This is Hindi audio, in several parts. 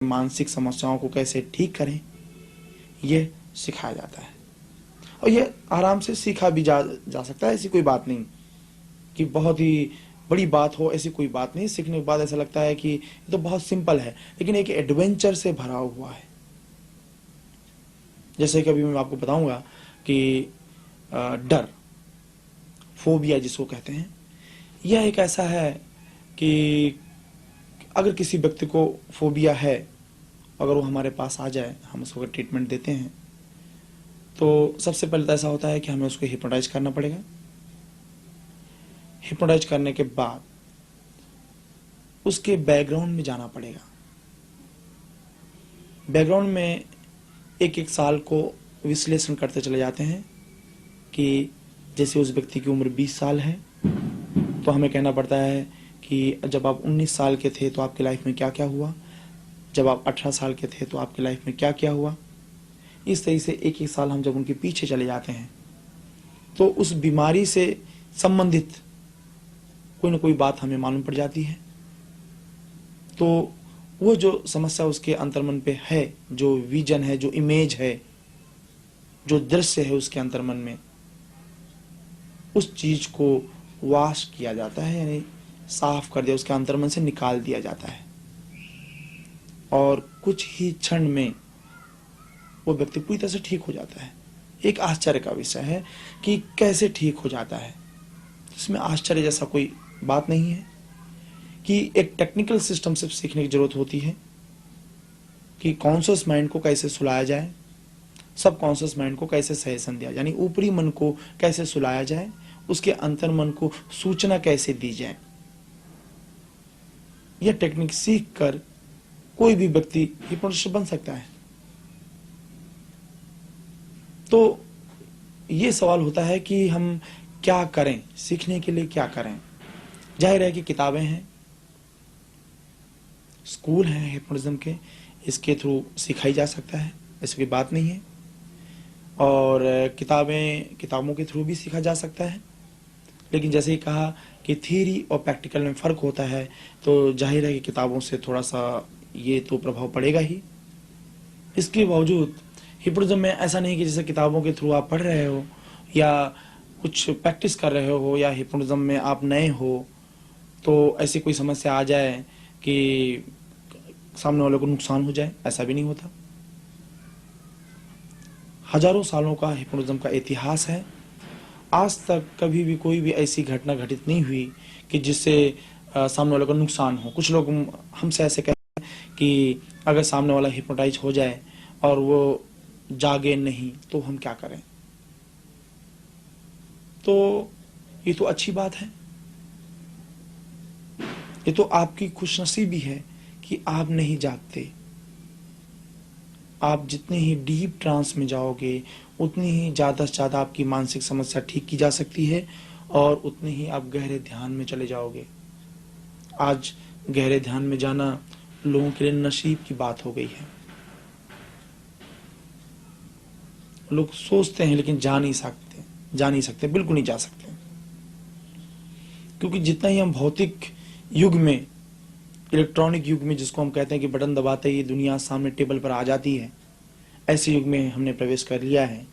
मानसिक समस्याओं को कैसे ठीक करें, ये सिखाया जाता है। और ये आराम से सीखा भी जा सकता है। ऐसी कोई बात नहीं कि बहुत ही बड़ी बात हो, ऐसी कोई बात नहीं। सीखने के बाद ऐसा लगता है कि ये तो बहुत सिंपल है, लेकिन एक एडवेंचर से भरा हुआ है। जैसे कि अभी मैं आपको बताऊंगा कि डर, फोबिया जिसको कहते हैं, यह एक ऐसा है कि अगर किसी व्यक्ति को फोबिया है, अगर वो हमारे पास आ जाए, हम उसको ट्रीटमेंट देते हैं, तो सबसे पहले तो ऐसा होता है कि हमें उसको हिप्नोटाइज करना पड़ेगा। हिप्नोटाइज करने के बाद उसके बैकग्राउंड में जाना पड़ेगा। बैकग्राउंड में एक एक साल को विश्लेषण करते चले जाते हैं कि जैसे उस व्यक्ति की उम्र 20 साल है, तो हमें कहना पड़ता है कि जब आप 19 साल के थे तो आपकी लाइफ में क्या क्या हुआ, जब आप 18 साल के थे तो आपकी लाइफ में क्या क्या हुआ। इस तरह से एक एक साल हम जब उनके पीछे चले जाते हैं तो उस बीमारी से संबंधित कोई ना कोई बात हमें मालूम पड़ जाती है। तो वो जो समस्या उसके अंतर्मन पे है, जो विजन है, जो इमेज है, जो दृश्य है उसके अंतर्मन में, उस चीज को वाश किया जाता है, यानी साफ कर दिया, उसके अंतर्मन से निकाल दिया जाता है। और कुछ ही क्षण में वो व्यक्ति पूरी तरह से ठीक हो जाता है। एक आश्चर्य का विषय है कि कैसे ठीक हो जाता है। इसमें आश्चर्य जैसा कोई बात नहीं है कि एक टेक्निकल सिस्टम से सीखने की जरूरत होती है कि कॉन्शियस माइंड को कैसे सुलाया जाए, सब कॉन्शियस माइंड को कैसे सजेशन दिया, यानी ऊपरी मन को कैसे सुलाया जाए, उसके अंतर मन को सूचना कैसे दी जाए। यह टेक्निक सीख कर कोई भी व्यक्ति हिप्नोटिस्ट बन सकता है। तो ये सवाल होता है कि हम क्या करें, सीखने के लिए क्या करें। जाहिर है कि किताबें हैं, स्कूल हैं हिप्नोटिज्म के, इसके थ्रू सिखाई जा सकता है, ऐसी कोई बात नहीं है। और किताबों के थ्रू भी सीखा जा सकता है। लेकिन जैसे ही कहा कि थ्योरी और प्रैक्टिकल में फ़र्क होता है, तो जाहिर है कि किताबों से थोड़ा सा ये तो प्रभाव पड़ेगा ही। इसके बावजूद हिप्नोटिज्म में ऐसा नहीं कि जैसे किताबों के थ्रू आप पढ़ रहे हो या कुछ प्रैक्टिस कर रहे हो या हिप्नोटिज्म में आप नए हो तो ऐसी कोई समस्या आ जाए कि सामने वाले को नुकसान हो जाए, ऐसा भी नहीं होता। हजारों सालों का हिप्नोटिज्म का इतिहास है। आज तक कभी भी कोई भी ऐसी घटना घटित नहीं हुई कि जिससे सामने वाले को नुकसान हो। कुछ लोग हमसे ऐसे कहते हैं कि अगर सामने वाला हिप्नोटाइज हो जाए और वो जागे नहीं तो हम क्या करें। तो ये तो अच्छी बात है, ये तो आपकी खुशनसीबी है कि आप नहीं जागते। आप जितने ही डीप ट्रांस में जाओगे उतनी ही ज़्यादा से ज़्यादा आपकी मानसिक समस्या ठीक की जा सकती है और उतने ही आप गहरे ध्यान में चले जाओगे। आज गहरे ध्यान में जाना लोगों के लिए नसीब की बात हो गई है। लोग सोचते हैं लेकिन जा नहीं सकते, बिल्कुल नहीं जा सकते। क्योंकि जितना ही हम भौतिक युग में, इलेक्ट्रॉनिक युग में, जिसको हम कहते हैं कि बटन दबाते ही दुनिया सामने टेबल पर आ जाती है, ऐसे युग में हमने प्रवेश कर लिया है।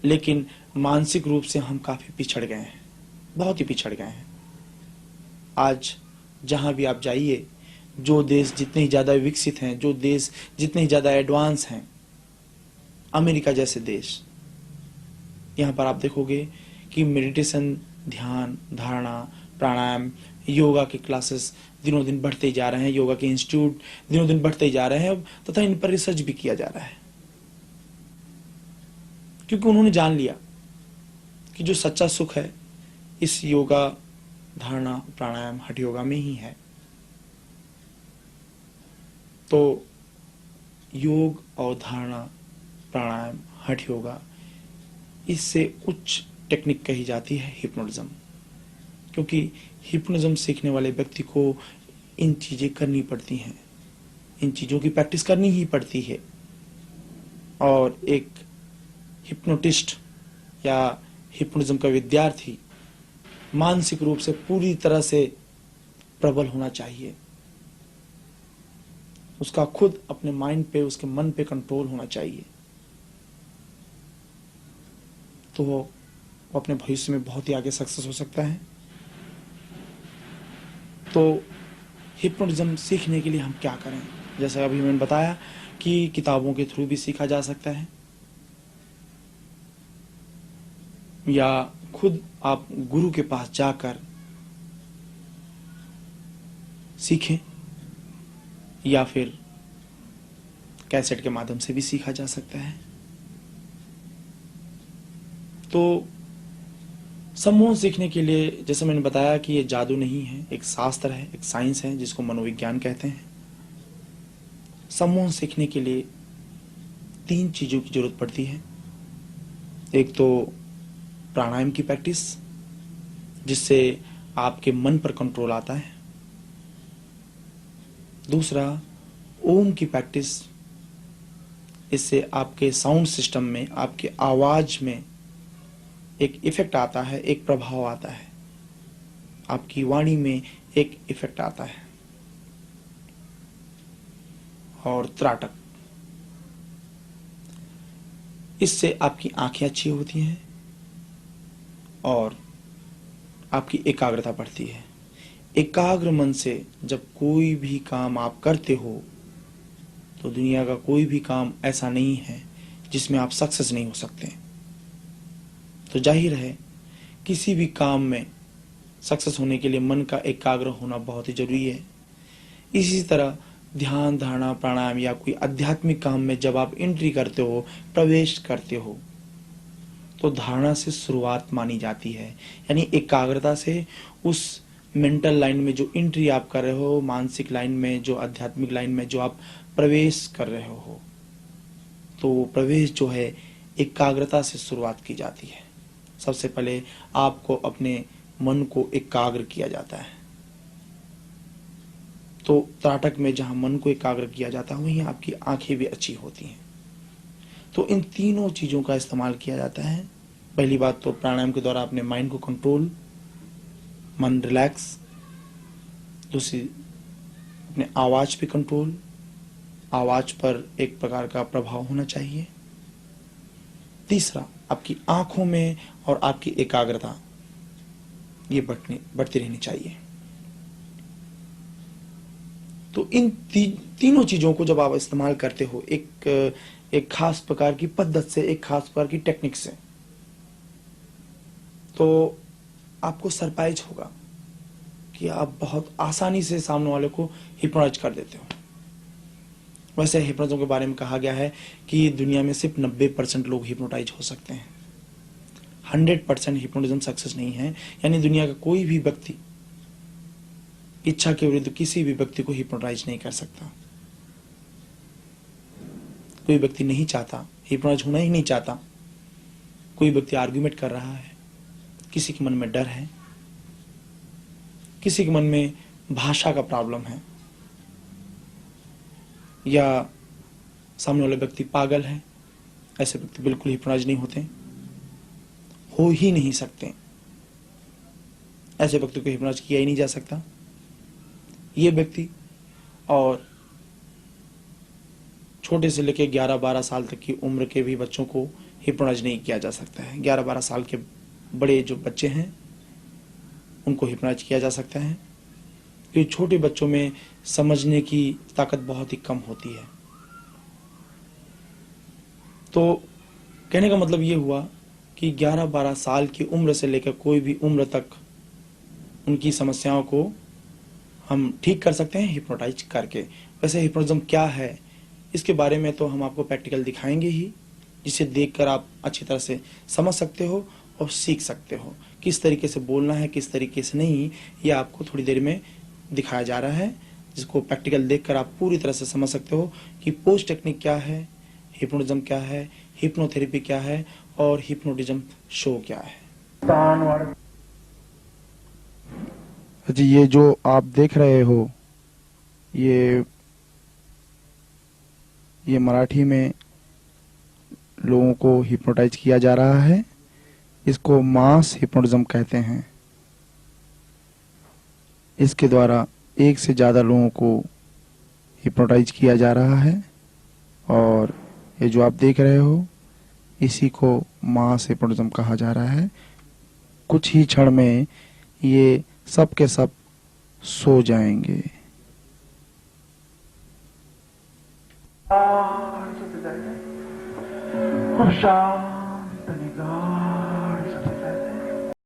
लेकिन मानसिक रूप से हम काफी पिछड़ गए हैं, बहुत ही पिछड़ गए हैं। आज जहां भी आप जाइए, जो देश जितने ही ज्यादा विकसित हैं, जो देश जितने ही ज्यादा एडवांस हैं, अमेरिका जैसे देश, यहाँ पर आप देखोगे कि मेडिटेशन, ध्यान, धारणा, प्राणायाम, योगा के क्लासेस दिनों दिन बढ़ते ही जा रहे हैं, योगा के इंस्टीट्यूट दिनों दिन बढ़ते ही जा रहे हैं तथा इन पर रिसर्च भी किया जा रहा है। क्योंकि उन्होंने जान लिया कि जो सच्चा सुख है इस योगा, धारणा, प्राणायाम, हठ योगा में ही है। तो योग और धारणा, प्राणायाम, हठ योगा, इससे उच्च टेक्निक कही जाती है हिप्नोटिज्म। क्योंकि हिप्नोटिज्म सीखने वाले व्यक्ति को इन चीजें करनी पड़ती हैं, इन चीजों की प्रैक्टिस करनी ही पड़ती है। और एक हिप्नोटिस्ट या हिप्नोटिज्म का विद्यार्थी मानसिक रूप से पूरी तरह से प्रबल होना चाहिए। उसका खुद अपने माइंड पे, उसके मन पे कंट्रोल होना चाहिए, तो वो अपने भविष्य में बहुत ही आगे सक्सेस हो सकता है। तो हिप्नोटिज्म सीखने के लिए हम क्या करें? जैसा अभी मैंने बताया कि किताबों के थ्रू भी सीखा जा सकता है, या खुद आप गुरु के पास जाकर सीखें, या फिर कैसेट के माध्यम से भी सीखा जा सकता है। तो सम्मोहन सीखने के लिए, जैसे मैंने बताया कि ये जादू नहीं है, एक शास्त्र है, एक साइंस है जिसको मनोविज्ञान कहते हैं। सम्मोहन सीखने के लिए 3 चीजों की जरूरत पड़ती है। एक तो प्राणायाम की प्रैक्टिस, जिससे आपके मन पर कंट्रोल आता है। दूसरा ओम की प्रैक्टिस, इससे आपके साउंड सिस्टम में, आपके आवाज में एक इफेक्ट आता है, एक प्रभाव आता है, आपकी वाणी में एक इफेक्ट आता है। और त्राटक, इससे आपकी आंखें अच्छी होती हैं और आपकी एकाग्रता बढ़ती है। एकाग्र मन से जब कोई भी काम आप करते हो, तो दुनिया का कोई भी काम ऐसा नहीं है जिसमें आप सक्सेस नहीं हो सकते। तो जाहिर है किसी भी काम में सक्सेस होने के लिए मन का एकाग्र होना बहुत ही जरूरी है। इसी तरह ध्यान, धारणा, प्राणायाम या कोई आध्यात्मिक काम में जब आप एंट्री करते हो, प्रवेश करते हो, तो धारणा से शुरुआत मानी जाती है, यानी एकाग्रता से उस मेंटल लाइन में जो एंट्री आप कर रहे हो, मानसिक लाइन में, जो आध्यात्मिक लाइन में जो आप प्रवेश कर रहे हो, तो वो प्रवेश जो है एकाग्रता से शुरुआत की जाती है। सबसे पहले आपको अपने मन को एकाग्र किया जाता है। तो त्राटक में जहां मन को एकाग्र किया जाता है, वहीं आपकी आंखें भी अच्छी होती हैं। तो इन तीनों चीजों का इस्तेमाल किया जाता है। पहली बात तो प्राणायाम के द्वारा अपने माइंड को कंट्रोल, मन रिलैक्स। दूसरी, अपने आवाज पे कंट्रोल, आवाज पर एक प्रकार का प्रभाव होना चाहिए। तीसरा, आपकी आंखों में और आपकी एकाग्रता ये बढ़ती रहनी चाहिए। तो इन तीनों चीजों को जब आप इस्तेमाल करते हो एक खास प्रकार की पद्धत से, एक खास प्रकार की टेक्निक से, तो आपको सरप्राइज होगा कि आप बहुत आसानी से सामने वाले को हिप्नोटाइज कर देते हो। वैसे हिप्नोटिज्म के बारे में कहा गया है कि दुनिया में सिर्फ 90% लोग हिप्नोटाइज हो सकते हैं। 100% हिप्नोटिज्म सक्सेस नहीं है, यानी दुनिया का कोई भी व्यक्ति इच्छा के विरुद्ध किसी भी व्यक्ति को हिप्नोटाइज नहीं कर सकता। कोई व्यक्ति नहीं चाहता, हिप्नोटाइज होना ही नहीं चाहता। कोई व्यक्ति आर्ग्यूमेंट कर रहा है, किसी के मन में डर है, किसी के मन में भाषा का प्रॉब्लम है, या सामने वाले व्यक्ति पागल है, ऐसे व्यक्ति बिल्कुल हिप्नोटाइज नहीं होते, हो ही नहीं सकते। ऐसे व्यक्ति को हिप्नोटाइज किया ही नहीं जा सकता। ये व्यक्ति और छोटे से लेकर 11-12 साल तक की उम्र के भी बच्चों को हिप्नोटाइज नहीं किया जा सकता है। 11-12 साल के बड़े जो बच्चे हैं उनको हिप्नोटाइज किया जा सकता है, क्योंकि छोटे बच्चों में समझने की ताकत बहुत ही कम होती है। तो कहने का मतलब ये हुआ कि 11-12 साल की उम्र से लेकर कोई भी उम्र तक उनकी समस्याओं को हम ठीक कर सकते हैं हिप्नोटाइज करके। वैसे हिप्नोटिज्म क्या है, इसके बारे में तो हम आपको प्रैक्टिकल दिखाएंगे ही, जिसे देखकर आप अच्छी तरह से समझ सकते हो और सीख सकते हो। किस तरीके से बोलना है, किस तरीके से नहीं, ये आपको थोड़ी देर में दिखाया जा रहा है, जिसको प्रैक्टिकल देखकर आप पूरी तरह से समझ सकते हो कि पोस्ट टेक्निक क्या है, हिप्नोटिज्म क्या है, हिप्नोथेरेपी क्या है और हिप्नोटिज्म शो क्या है। जी, ये जो आप देख रहे हो ये मराठी में लोगों को हिप्नोटाइज किया जा रहा है। इसको मास हिप्नोटिज्म कहते हैं। इसके द्वारा एक से ज्यादा लोगों को हिप्नोटाइज किया जा रहा है और ये जो आप देख रहे हो इसी को मास हिप्नोटिज्म कहा जा रहा है। कुछ ही क्षण में ये सब के सब सो जाएंगे। शांति